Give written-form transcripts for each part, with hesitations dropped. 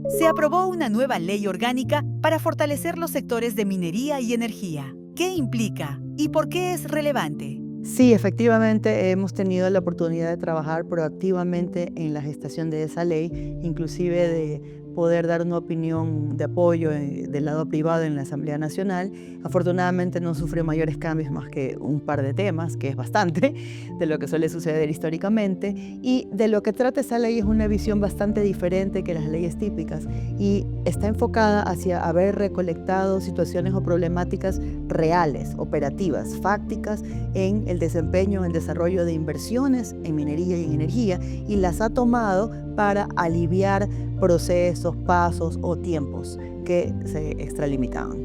Se aprobó una nueva ley orgánica para fortalecer los sectores de minería y energía. ¿Qué implica y por qué es relevante? Sí, efectivamente hemos tenido la oportunidad de trabajar proactivamente en la gestación de esa ley, inclusive de poder dar una opinión de apoyo del lado privado en la Asamblea Nacional. Afortunadamente no sufrió mayores cambios más que un par de temas, que es bastante, de lo que suele suceder históricamente. Y de lo que trata esa ley es una visión bastante diferente que las leyes típicas y está enfocada hacia haber recolectado situaciones o problemáticas reales, operativas, fácticas en el desempeño, en el desarrollo de inversiones en minería y en energía, y las ha tomado para aliviar procesos, pasos o tiempos que se extralimitaban.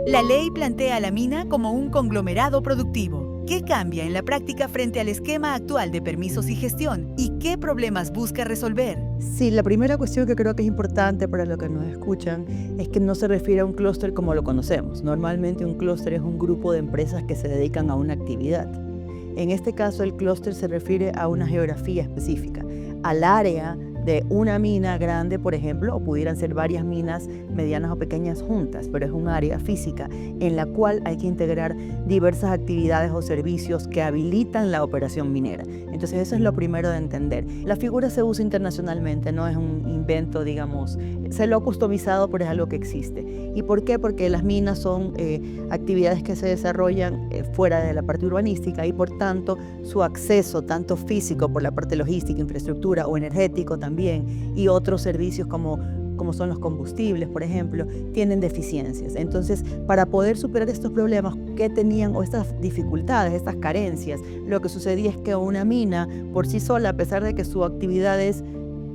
La ley plantea a la mina como un conglomerado productivo. ¿Qué cambia en la práctica frente al esquema actual de permisos y gestión? ¿Y qué problemas busca resolver? Sí, la primera cuestión que creo que es importante para los que nos escuchan es que no se refiere a un clúster como lo conocemos. Normalmente un clúster es un grupo de empresas que se dedican a una actividad. En este caso, el clúster se refiere a una geografía específica, al área de una mina grande, por ejemplo, o pudieran ser varias minas medianas o pequeñas juntas, pero es un área física en la cual hay que integrar diversas actividades o servicios que habilitan la operación minera. Entonces eso es lo primero de entender. La figura se usa internacionalmente, no es un invento, digamos, se lo ha customizado, pero es algo que existe. ¿Y por qué? Porque las minas son actividades que se desarrollan fuera de la parte urbanística y por tanto su acceso, tanto físico por la parte logística, infraestructura o energético también, y otros servicios como son los combustibles, por ejemplo, tienen deficiencias. Entonces, para poder superar estos problemas que tenían o estas dificultades, estas carencias, lo que sucedía es que una mina por sí sola, a pesar de que su actividad es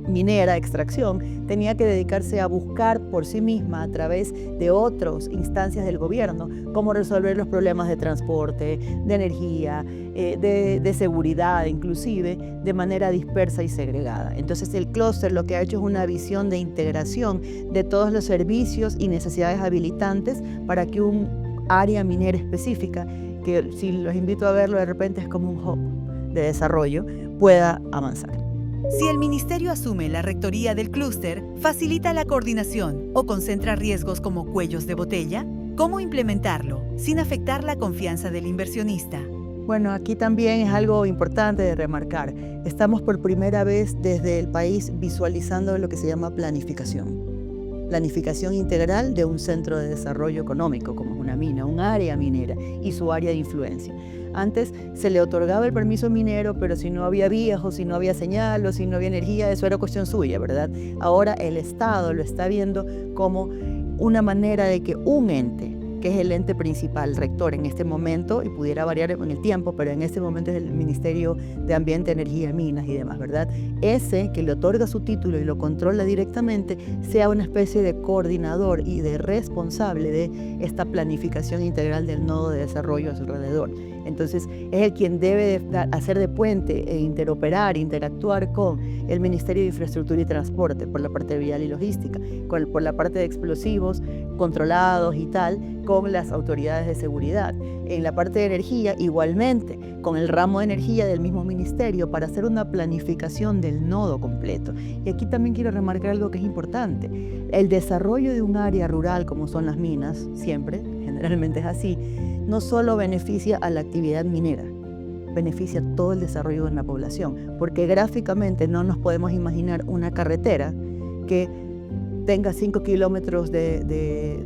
minera, extracción, tenía que dedicarse a buscar por sí misma a través de otras instancias del gobierno cómo resolver los problemas de transporte, de energía, de seguridad inclusive, de manera dispersa y segregada. Entonces el clúster lo que ha hecho es una visión de integración de todos los servicios y necesidades habilitantes para que un área minera específica, que si los invito a verlo de repente es como un hub de desarrollo, pueda avanzar. Si el ministerio asume la rectoría del clúster, ¿facilita la coordinación o concentra riesgos como cuellos de botella? ¿Cómo implementarlo sin afectar la confianza del inversionista? Bueno, aquí también es algo importante de remarcar. Estamos por primera vez desde el país visualizando lo que se llama planificación. Planificación integral de un centro de desarrollo económico, como es una mina, un área minera y su área de influencia. Antes se le otorgaba el permiso minero, pero si no había vías o si no había señal o si no había energía, eso era cuestión suya, ¿verdad? Ahora el Estado lo está viendo como una manera de que un ente, que es el ente principal, rector en este momento, y pudiera variar en el tiempo, pero en este momento es el Ministerio de Ambiente, Energía, Minas y demás, ¿verdad? Ese que le otorga su título y lo controla directamente, sea una especie de coordinador y de responsable de esta planificación integral del nodo de desarrollo a su alrededor. Entonces, es el quien debe hacer de puente e interoperar, interactuar con el Ministerio de Infraestructura y Transporte por la parte vial y logística, por la parte de explosivos controlados y tal, con las autoridades de seguridad. En la parte de energía, igualmente, con el ramo de energía del mismo ministerio para hacer una planificación del nodo completo. Y aquí también quiero remarcar algo que es importante. El desarrollo de un área rural, como son las minas, siempre, generalmente es así, no solo beneficia a la actividad minera, beneficia todo el desarrollo de una población, porque gráficamente no nos podemos imaginar una carretera que tenga 5 kilómetros de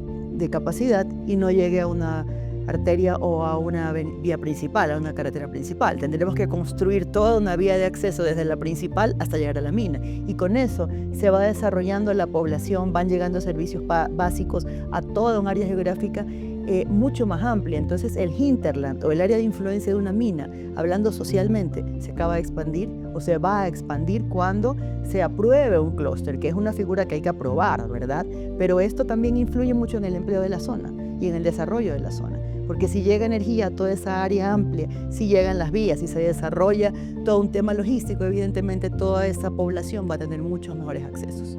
capacidad y no llegue a una arteria o a una vía principal, a una carretera principal. Tendremos que construir toda una vía de acceso desde la principal hasta llegar a la mina. Y con eso se va desarrollando la población, van llegando servicios básicos a toda un área geográfica mucho más amplia. Entonces el hinterland o el área de influencia de una mina, hablando socialmente, se acaba de expandir o se va a expandir cuando se apruebe un clúster, que es una figura que hay que aprobar, ¿verdad? Pero esto también influye mucho en el empleo de la zona y en el desarrollo de la zona. Porque si llega energía a toda esa área amplia, si llegan las vías, si se desarrolla todo un tema logístico, evidentemente toda esa población va a tener muchos mejores accesos.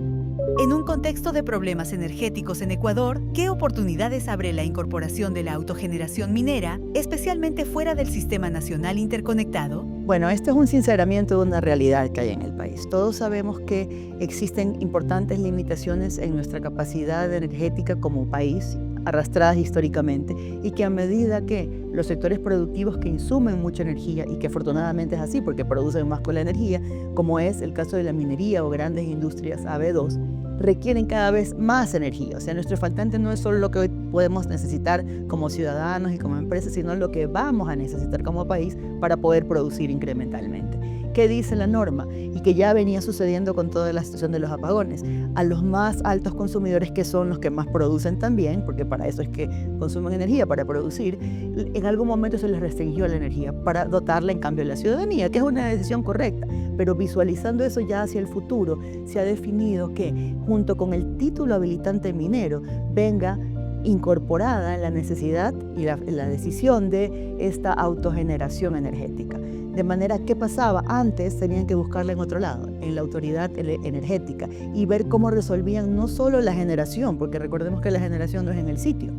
En un contexto de problemas energéticos en Ecuador, ¿qué oportunidades abre la incorporación de la autogeneración minera, especialmente fuera del Sistema Nacional Interconectado? Bueno, esto es un sinceramiento de una realidad que hay en el país. Todos sabemos que existen importantes limitaciones en nuestra capacidad energética como país, arrastradas históricamente, y que a medida que los sectores productivos que insumen mucha energía, y que afortunadamente es así porque producen más con la energía, como es el caso de la minería o grandes industrias AB2, requieren cada vez más energía. O sea, nuestro faltante no es solo lo que hoy podemos necesitar como ciudadanos y como empresas, sino lo que vamos a necesitar como país para poder producir incrementalmente. ¿Qué dice la norma? Y que ya venía sucediendo con toda la situación de los apagones. A los más altos consumidores, que son los que más producen también, porque para eso es que consumen energía, para producir, en algún momento se les restringió la energía para dotarla en cambio a la ciudadanía, que es una decisión correcta. Pero visualizando eso ya hacia el futuro, se ha definido que junto con el título habilitante minero venga incorporada la necesidad y la decisión de esta autogeneración energética. De manera que pasaba, antes tenían que buscarla en otro lado, en la autoridad energética, y ver cómo resolvían no solo la generación, porque recordemos que la generación no es en el sitio.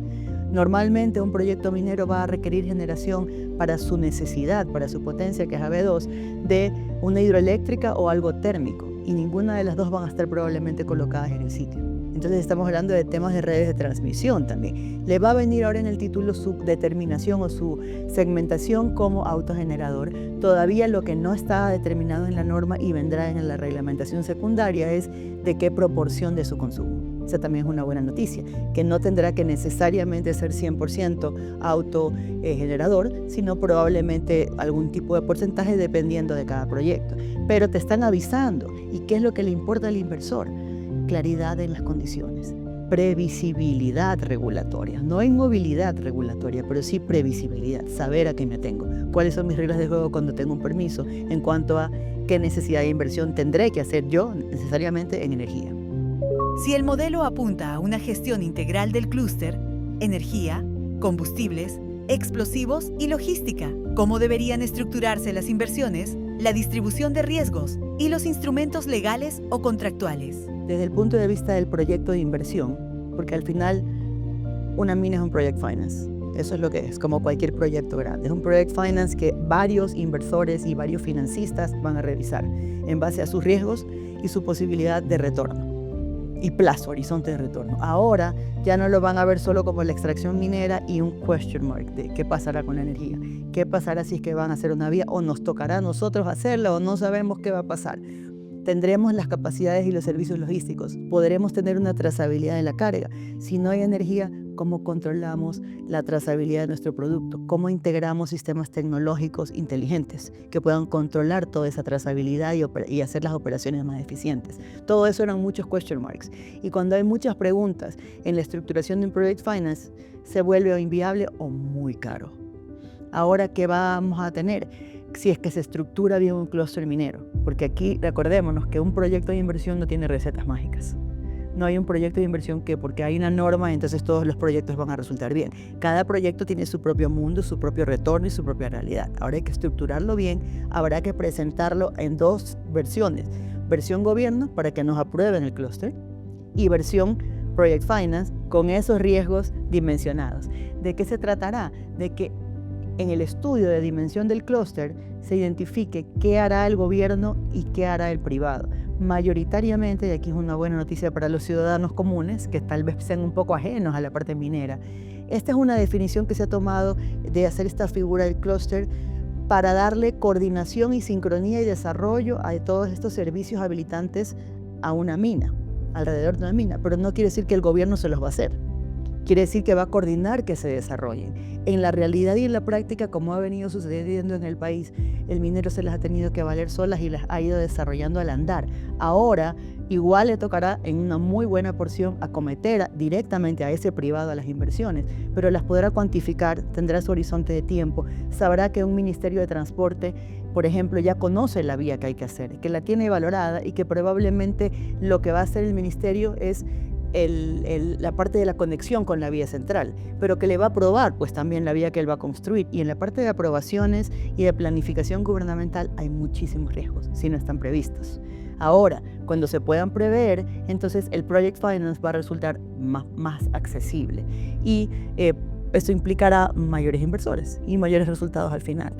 Normalmente un proyecto minero va a requerir generación para su necesidad, para su potencia, que es AB2, de una hidroeléctrica o algo térmico, y ninguna de las dos van a estar probablemente colocadas en el sitio. Entonces estamos hablando de temas de redes de transmisión también. Le va a venir ahora en el título su determinación o su segmentación como autogenerador. Todavía lo que no está determinado en la norma y vendrá en la reglamentación secundaria es de qué proporción de su consumo. Esa también es una buena noticia, que no tendrá que necesariamente ser 100% autogenerador, sino probablemente algún tipo de porcentaje dependiendo de cada proyecto. Pero te están avisando. ¿Y qué es lo que le importa al inversor? Claridad en las condiciones, previsibilidad regulatoria, no inmovilidad regulatoria, pero sí previsibilidad, saber a qué me atengo, cuáles son mis reglas de juego cuando tengo un permiso en cuanto a qué necesidad de inversión tendré que hacer yo necesariamente en energía. Si el modelo apunta a una gestión integral del clúster, energía, combustibles, explosivos y logística, ¿cómo deberían estructurarse las inversiones, la distribución de riesgos y los instrumentos legales o contractuales? Desde el punto de vista del proyecto de inversión, porque al final una mina es un project finance, eso es lo que es, como cualquier proyecto grande. Es un project finance que varios inversores y varios financistas van a revisar en base a sus riesgos y su posibilidad de retorno y plazo, horizonte de retorno. Ahora ya no lo van a ver solo como la extracción minera y un question mark de qué pasará con la energía, qué pasará si es que van a hacer una vía o nos tocará a nosotros hacerla o no sabemos qué va a pasar. Tendremos las capacidades y los servicios logísticos, podremos tener una trazabilidad de la carga. Si no hay energía, ¿cómo controlamos la trazabilidad de nuestro producto? ¿Cómo integramos sistemas tecnológicos inteligentes que puedan controlar toda esa trazabilidad y hacer las operaciones más eficientes? Todo eso eran muchos question marks. Y cuando hay muchas preguntas en la estructuración de un project finance, se vuelve o inviable o muy caro. Ahora, ¿qué vamos a tener? Si es que se estructura bien un clúster minero, porque aquí recordémonos que un proyecto de inversión no tiene recetas mágicas. No hay un proyecto de inversión que porque hay una norma, entonces todos los proyectos van a resultar bien. Cada proyecto tiene su propio mundo, su propio retorno y su propia realidad. Ahora hay que estructurarlo bien, habrá que presentarlo en dos versiones. Versión gobierno para que nos aprueben el clúster y versión project finance con esos riesgos dimensionados. ¿De qué se tratará? De que en el estudio de dimensión del clúster se identifique qué hará el gobierno y qué hará el privado. Mayoritariamente, y aquí es una buena noticia para los ciudadanos comunes, que tal vez sean un poco ajenos a la parte minera, esta es una definición que se ha tomado de hacer esta figura del clúster para darle coordinación y sincronía y desarrollo a todos estos servicios habilitantes a una mina, alrededor de una mina, pero no quiere decir que el gobierno se los va a hacer. Quiere decir que va a coordinar que se desarrollen. En la realidad y en la práctica, como ha venido sucediendo en el país, el minero se las ha tenido que valer solas y las ha ido desarrollando al andar. Ahora, igual le tocará en una muy buena porción acometer directamente a ese privado a las inversiones, pero las podrá cuantificar, tendrá su horizonte de tiempo, sabrá que un ministerio de transporte, por ejemplo, ya conoce la vía que hay que hacer, que la tiene valorada y que probablemente lo que va a hacer el ministerio es la parte de la conexión con la vía central, pero que le va a aprobar pues también la vía que él va a construir. Y en la parte de aprobaciones y de planificación gubernamental hay muchísimos riesgos si no están previstos. Ahora, cuando se puedan prever, entonces el Project Finance va a resultar más accesible y esto implicará mayores inversores y mayores resultados al final.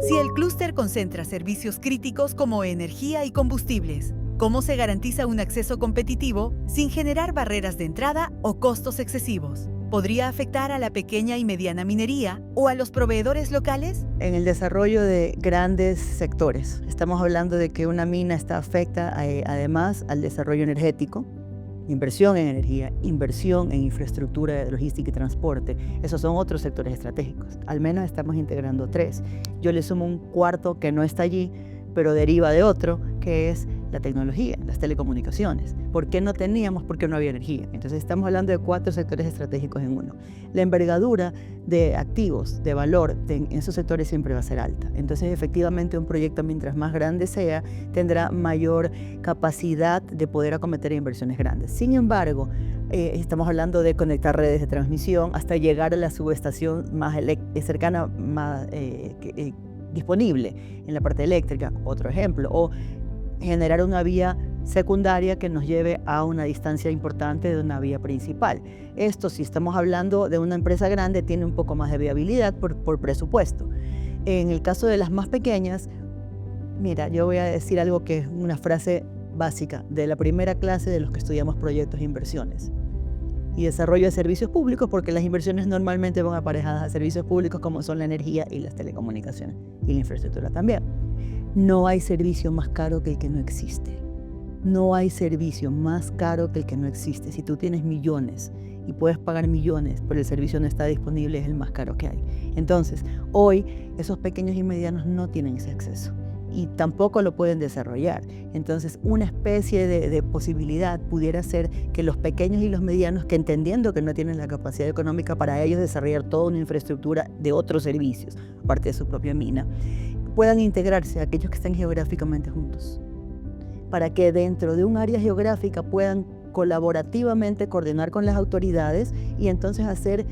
Si el clúster concentra servicios críticos como energía y combustibles, ¿cómo se garantiza un acceso competitivo sin generar barreras de entrada o costos excesivos? ¿Podría afectar a la pequeña y mediana minería o a los proveedores locales? En el desarrollo de grandes sectores, estamos hablando de que una mina afecta además al desarrollo energético, inversión en energía, inversión en infraestructura de logística y transporte. Esos son otros sectores estratégicos. Al menos estamos integrando 3. Yo le sumo un cuarto que no está allí, pero deriva de otro, que es la tecnología, las telecomunicaciones. ¿Por qué no teníamos? Porque no había energía. Entonces estamos hablando de 4 sectores estratégicos en uno. La envergadura de activos, de valor, en esos sectores siempre va a ser alta. Entonces efectivamente un proyecto, mientras más grande sea, tendrá mayor capacidad de poder acometer inversiones grandes. Sin embargo, estamos hablando de conectar redes de transmisión hasta llegar a la subestación más cercana, más disponible en la parte eléctrica, otro ejemplo, o generar una vía secundaria que nos lleve a una distancia importante de una vía principal. Esto, si estamos hablando de una empresa grande, tiene un poco más de viabilidad por presupuesto. En el caso de las más pequeñas, mira, yo voy a decir algo que es una frase básica de la primera clase de los que estudiamos proyectos e inversiones y desarrollo de servicios públicos, porque las inversiones normalmente van aparejadas a servicios públicos como son la energía y las telecomunicaciones y la infraestructura también. No hay servicio más caro que el que no existe. No hay servicio más caro que el que no existe. Si tú tienes millones y puedes pagar millones, pero el servicio no está disponible, es el más caro que hay. Entonces, hoy esos pequeños y medianos no tienen ese acceso y tampoco lo pueden desarrollar. Entonces, una especie de posibilidad pudiera ser que los pequeños y los medianos, que entendiendo que no tienen la capacidad económica para ellos desarrollar toda una infraestructura de otros servicios, aparte de su propia mina, puedan integrarse a aquellos que estén geográficamente juntos, para que dentro de un área geográfica puedan colaborativamente coordinar con las autoridades y entonces hacer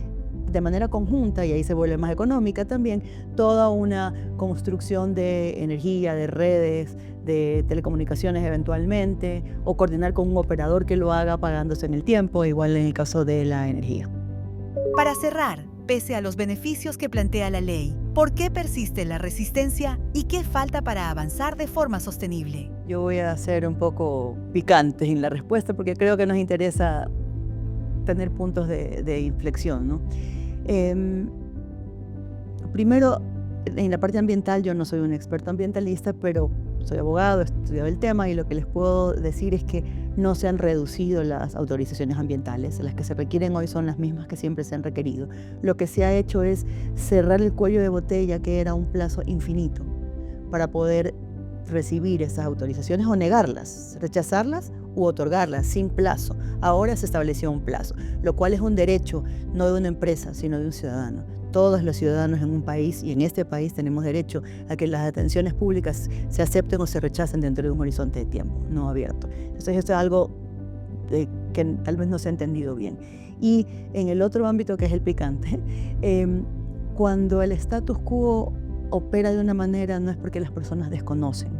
de manera conjunta, y ahí se vuelve más económica también, toda una construcción de energía, de redes, de telecomunicaciones eventualmente, o coordinar con un operador que lo haga pagándose en el tiempo, igual en el caso de la energía. Para cerrar, pese a los beneficios que plantea la ley, ¿por qué persiste la resistencia y qué falta para avanzar de forma sostenible? Yo voy a ser un poco picante en la respuesta porque creo que nos interesa tener puntos de inflexión, ¿no? Primero, en la parte ambiental, yo no soy un experto ambientalista, pero soy abogado, he estudiado el tema y lo que les puedo decir es que no se han reducido las autorizaciones ambientales. Las que se requieren hoy son las mismas que siempre se han requerido. Lo que se ha hecho es cerrar el cuello de botella, que era un plazo infinito, para poder recibir esas autorizaciones o negarlas, rechazarlas u otorgarlas sin plazo. Ahora se estableció un plazo, lo cual es un derecho no de una empresa, sino de un ciudadano. Todos los ciudadanos en un país y en este país tenemos derecho a que las atenciones públicas se acepten o se rechacen dentro de un horizonte de tiempo no abierto. Entonces esto es algo que tal vez no se ha entendido bien. Y en el otro ámbito, que es el picante, cuando el status quo opera de una manera, no es porque las personas desconocen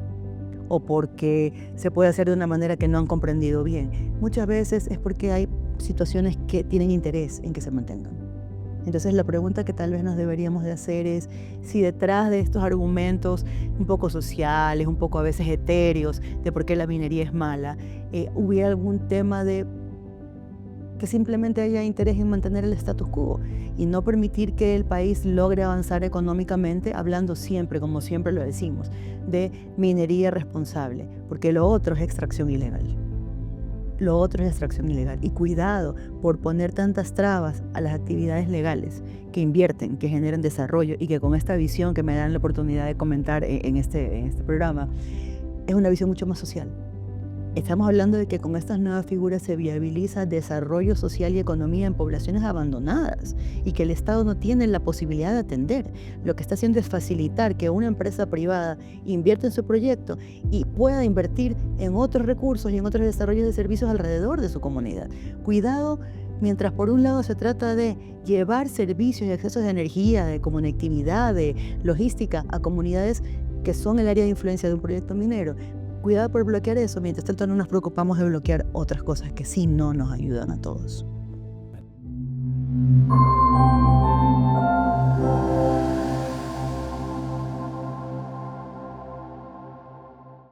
o porque se puede hacer de una manera que no han comprendido bien. Muchas veces es porque hay situaciones que tienen interés en que se mantengan. Entonces la pregunta que tal vez nos deberíamos de hacer es si detrás de estos argumentos un poco sociales, un poco a veces etéreos, de por qué la minería es mala, hubiera algún tema de que simplemente haya interés en mantener el status quo y no permitir que el país logre avanzar económicamente, hablando siempre, como siempre lo decimos, de minería responsable, porque lo otro es extracción ilegal. Lo otro es extracción ilegal. Y cuidado por poner tantas trabas a las actividades legales que invierten, que generan desarrollo y que con esta visión que me dan la oportunidad de comentar en este programa, es una visión mucho más social. Estamos hablando de que con estas nuevas figuras se viabiliza desarrollo social y economía en poblaciones abandonadas y que el Estado no tiene la posibilidad de atender. Lo que está haciendo es facilitar que una empresa privada invierta en su proyecto y pueda invertir en otros recursos y en otros desarrollos de servicios alrededor de su comunidad. Cuidado, mientras por un lado se trata de llevar servicios y accesos de energía, de conectividad, de logística a comunidades que son el área de influencia de un proyecto minero. Cuidado por bloquear eso, mientras tanto no nos preocupamos de bloquear otras cosas que sí no nos ayudan a todos.